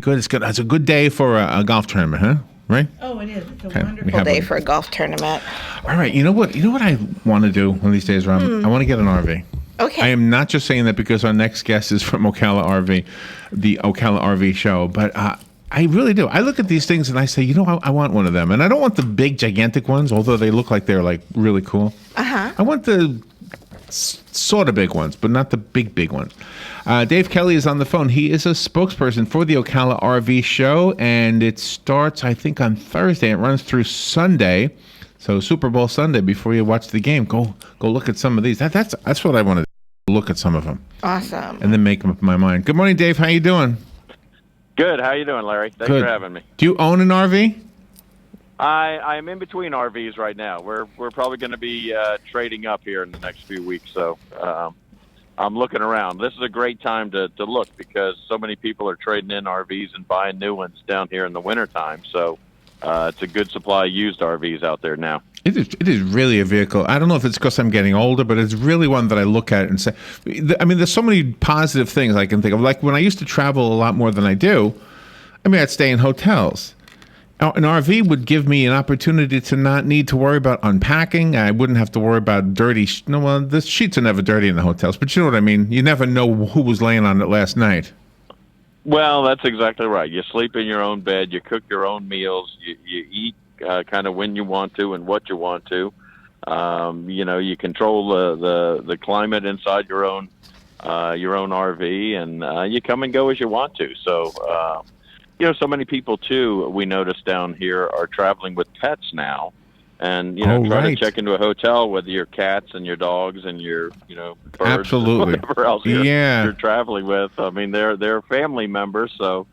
Good. It's good. It's a good day for a golf tournament, huh? Right? Oh, it is. It's a Okay, we wonderful have day one. for a golf tournament. All right. You know what? You know what I want to do one of these days, Rob? I want to get an RV. Okay. I am not just saying that because our next guest is from Ocala RV, the Ocala RV show, but I really do. I look at these things and I say, I want one of them, and I don't want the big, gigantic ones, although they look like they're like really cool. I want the sort of big ones, but not the big ones. Dave Kelly is on the phone. He is a spokesperson for the Ocala RV show, and it starts, I think, on Thursday. It runs through Sunday, so Super Bowl Sunday. Before you watch the game, go look at some of these. That's what I want to do. Look at some of them. Awesome. And then make up my mind. Good morning, Dave. How you doing? Good. How you doing, Larry? Thanks Good. for having me. Do you own an RV? I'm in between RVs right now. We're probably going to be trading up here in the next few weeks, so I'm looking around. This is a great time to look because so many people are trading in RVs and buying new ones down here in the wintertime. So it's a good supply of used RVs out there now. It is really a vehicle. I don't know if it's because I'm getting older, but it's really one that I look at and say, I mean, there's so many positive things I can think of. Like when I used to travel a lot more than I do, I'd stay in hotels. An RV would give me an opportunity to not need to worry about unpacking. I wouldn't have to worry about dirty. The sheets are never dirty in the hotels, but you know what I mean. You never know who was laying on it last night. Well, that's exactly right. You sleep in your own bed. You cook your own meals. You eat kind of when you want to and what you want to. You control the climate inside your own RV, and you come and go as you want to. So. So many people, too, we notice down here are traveling with pets now. And, try to check into a hotel with your cats and your dogs and your, birds Absolutely. and whatever else you're traveling with. I mean, they're family members, so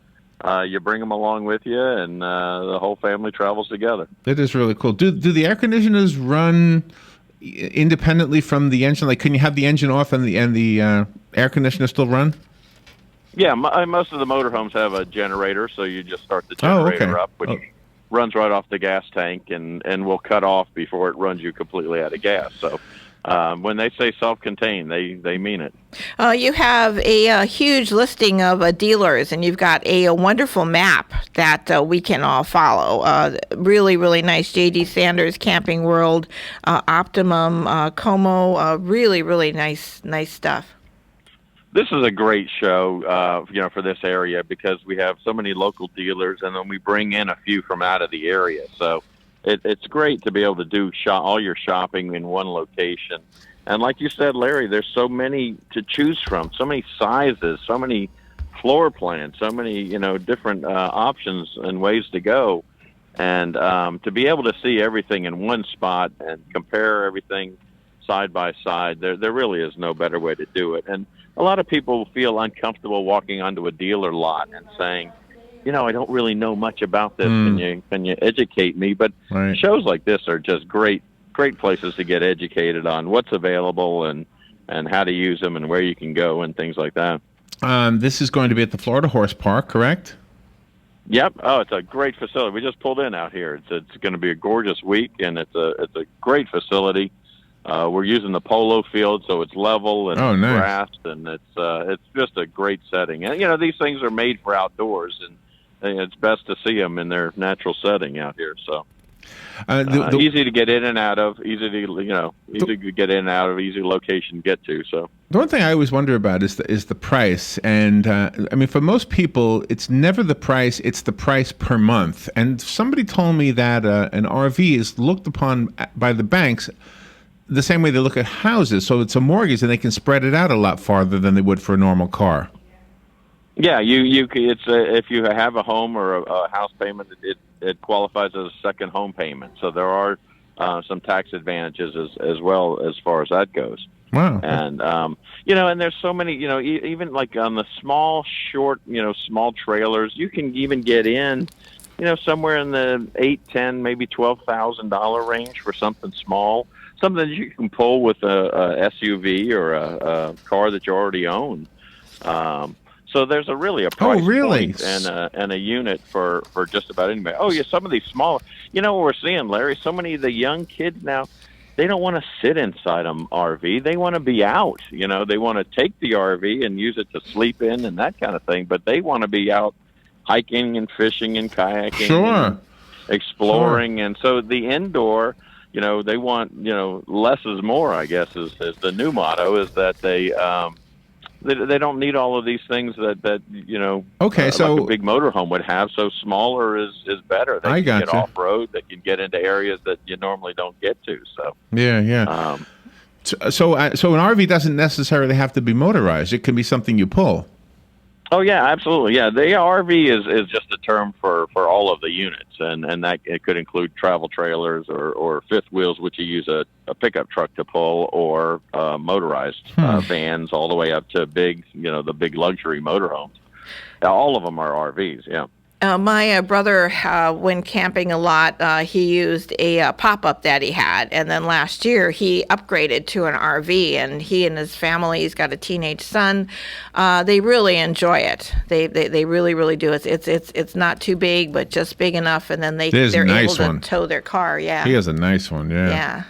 you bring them along with you, and the whole family travels together. It is really cool. Do the air conditioners run independently from the engine? Like, can you have the engine off and the air conditioner still run? Yeah, most of the motorhomes have a generator, so you just start the generator up, which runs right off the gas tank and will cut off before it runs you completely out of gas. So when they say self-contained, they mean it. You have a huge listing of dealers, and you've got a wonderful map that we can all follow. Really, really nice. J.D. Sanders, Camping World, Optimum, Como, really, really nice stuff. This is a great show, for this area because we have so many local dealers, and then we bring in a few from out of the area. So it's great to be able to do all your shopping in one location. And like you said, Larry, there's so many to choose from, so many sizes, so many floor plans, so many different options and ways to go. And to be able to see everything in one spot and compare everything side by side, there really is no better way to do it. And a lot of people feel uncomfortable walking onto a dealer lot and saying, I don't really know much about this. Can you educate me? But shows like this are just great places to get educated on what's available and how to use them and where you can go and things like that. This is going to be at the Florida Horse Park, correct? Yep. Oh, it's a great facility. We just pulled in out here. It's going to be a gorgeous week, and it's a great facility. We're using the polo field, so it's level and nice. grassed, and it's just a great setting. And these things are made for outdoors, and it's best to see them in their natural setting out here. So easy to get in and out of, easy to get in and out of, easy location to get to. So the one thing I always wonder about is the price, and for most people, it's never the price; it's the price per month. And somebody told me that an RV is looked upon by the banks the same way they look at houses. So it's a mortgage, and they can spread it out a lot farther than they would for a normal car. Yeah, if you have a home or a house payment, it qualifies as a second home payment. So there are some tax advantages as well as far as that goes. Wow. And and there's so many, even like on the small trailers, you can even get in, somewhere in the $8,000, $10,000, maybe $12,000 range for something small. Something that you can pull with a SUV or a car that you already own. So there's a price point and a unit for just about anybody. Oh, yeah, some of these small. What we're seeing, Larry, so many of the young kids now, they don't want to sit inside an RV. They want to be out. They want to take the RV and use it to sleep in and that kind of thing. But they want to be out hiking and fishing and kayaking, Sure. and exploring, and so the indoor. They want less is more. I guess is the new motto. Is that they don't need all of these things that Okay, so like a big motorhome would have. So smaller is better. They I can get gotcha. off road. They can get into areas that you normally don't get to. So yeah. So an RV doesn't necessarily have to be motorized. It can be something you pull. Oh yeah, absolutely. Yeah, the RV is just a term for all of the units, and that it could include travel trailers or fifth wheels, which you use a pickup truck to pull, or motorized vans, all the way up to big, the big luxury motorhomes. All of them are RVs. Yeah. My brother went camping a lot. He used a pop-up that he had, and then last year he upgraded to an RV. And he and his family, he's got a teenage son. They really enjoy it. They really really do. It's not too big, but just big enough, and then they're able to tow their car. Yeah. He has a nice one. Yeah.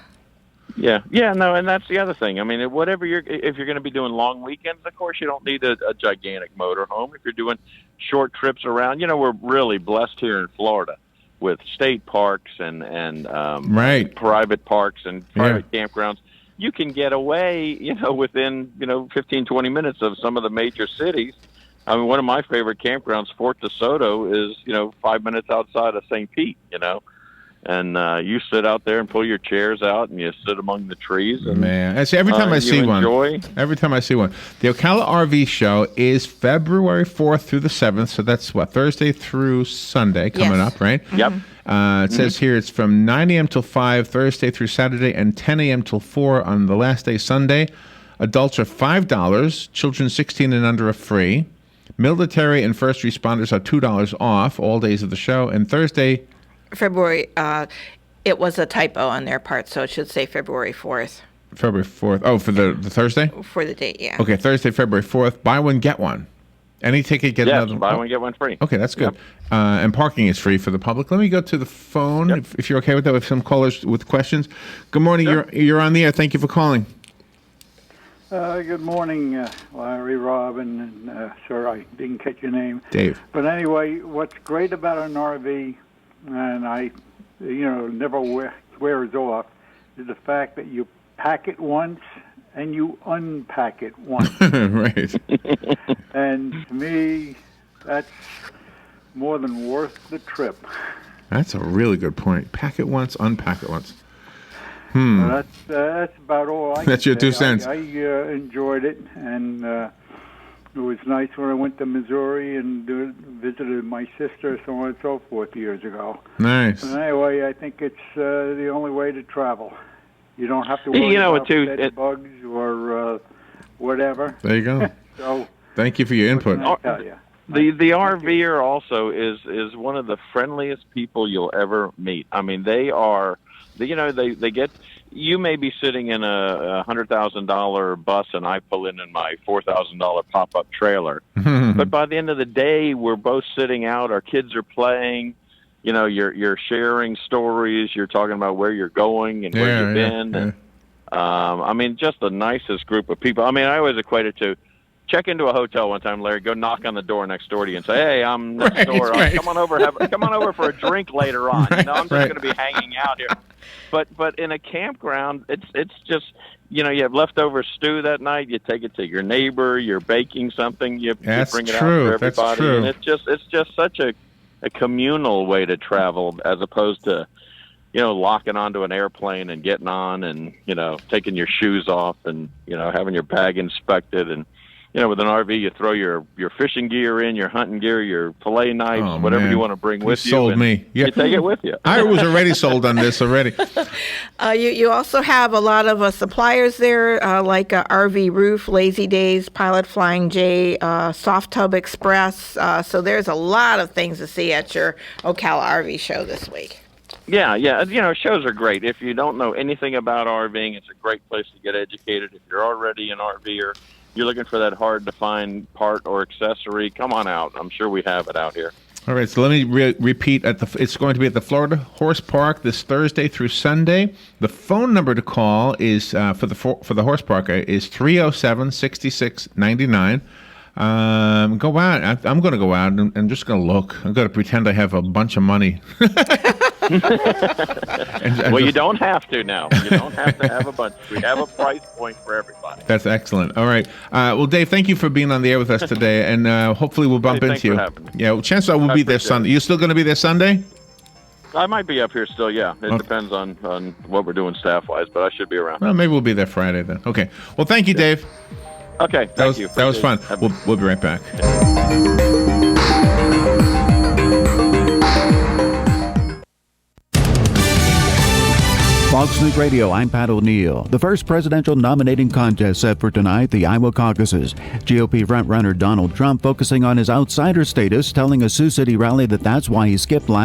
Yeah. No, and that's the other thing. I mean, if you're going to be doing long weekends, of course, you don't need a gigantic motorhome. If you're doing short trips around, we're really blessed here in Florida with state parks and Right. private parks and private campgrounds. You can get away, within 15, 20 minutes of some of the major cities. I mean, one of my favorite campgrounds, Fort DeSoto, is 5 minutes outside of St. Pete. And you sit out there and pull your chairs out, and you sit among the trees. And, Man, I see every time I see one. Every time I see one, the Ocala RV show is February 4th through the 7th. So that's Thursday through Sunday coming up, right? Yep. It says here it's from 9 a.m. till 5 Thursday through Saturday, and 10 a.m. till 4 on the last day, Sunday. Adults are $5. Children 16 and under are free. Military and first responders are $2 off all days of the show. And Thursday. February, it was a typo on their part, so it should say February 4th. February 4th. Oh, for the Thursday? For the date, yeah. Okay, Thursday, February 4th. Buy one, get one. Any ticket, get another one. Buy one, get one free. Okay, that's good. Yep. And parking is free for the public. Let me go to the phone, if you're okay with that, with some callers with questions. Good morning. Sure. You're on the air. Thank you for calling. Good morning, Larry, Robin, and sir, I didn't catch your name. Dave. But anyway, what's great about an RV, and I, never wears off, is the fact that you pack it once and you unpack it once. Right. And to me, that's more than worth the trip. That's a really good point. Pack it once, unpack it once. Well, that's about all I That's can your 2 say. cents. I enjoyed it, and it was nice when I went to Missouri and visited my sister, so on and so forth, years ago. Nice. And anyway, I think it's the only way to travel. You don't have to worry about bed bugs or whatever. There you go. So thank you for your input. I'll tell you. The RVer also is one of the friendliest people you'll ever meet. I mean, they are, they get. You may be sitting in a $100,000 bus, and I pull in my $4,000 pop-up trailer. But by the end of the day, we're both sitting out. Our kids are playing. You're sharing stories. You're talking about where you're going and where you've been. And, I mean, just the nicest group of people. I mean, I always equate it to check into a hotel one time, Larry. Go knock on the door next door to you and say, "Hey, I'm next door. Right. Come on over for a drink later on. I'm just going to be hanging out here." But in a campground, it's just you have leftover stew that night. You take it to your neighbor. You're baking something. You bring it out for everybody. That's true. And it's just such a communal way to travel as opposed to locking onto an airplane and getting on and taking your shoes off and having your bag inspected. And with an RV, you throw your fishing gear in, your hunting gear, your fillet knives, whatever you want to bring with you. Sold me. Yeah. You take it with you. I was already sold on this already. You also have a lot of suppliers there, like RV Roof, Lazy Days, Pilot Flying J, Soft Tub Express. So there's a lot of things to see at your Ocala RV show this week. Yeah. Shows are great. If you don't know anything about RVing, it's a great place to get educated. If you're already an RVer, you're looking for that hard-to-find part or accessory, come on out. I'm sure we have it out here. All right, so let me repeat. It's going to be at the Florida Horse Park this Thursday through Sunday. The phone number to call is for the Horse Park is 307-6699. Go out. I'm going to go out and just going to look. I'm going to pretend I have a bunch of money. Well, you don't have to now. You don't have to have a bunch. We have a price point for everybody. That's excellent. All right. Well, Dave, thank you for being on the air with us today, and hopefully we'll bump Thanks into you. for having me. Yeah, well, chances are we'll be there Sunday. You still going to be there Sunday? I might be up here still, yeah. It depends on what we're doing staff-wise, but I should be around. Well, maybe we'll be there Friday then. Okay. Well, thank you, Dave. Okay, thank you. That was fun. We'll be right back. Fox News Radio, I'm Pat O'Neill. The first presidential nominating contest set for tonight, the Iowa caucuses. GOP frontrunner Donald Trump focusing on his outsider status, telling a Sioux City rally that that's why he skipped last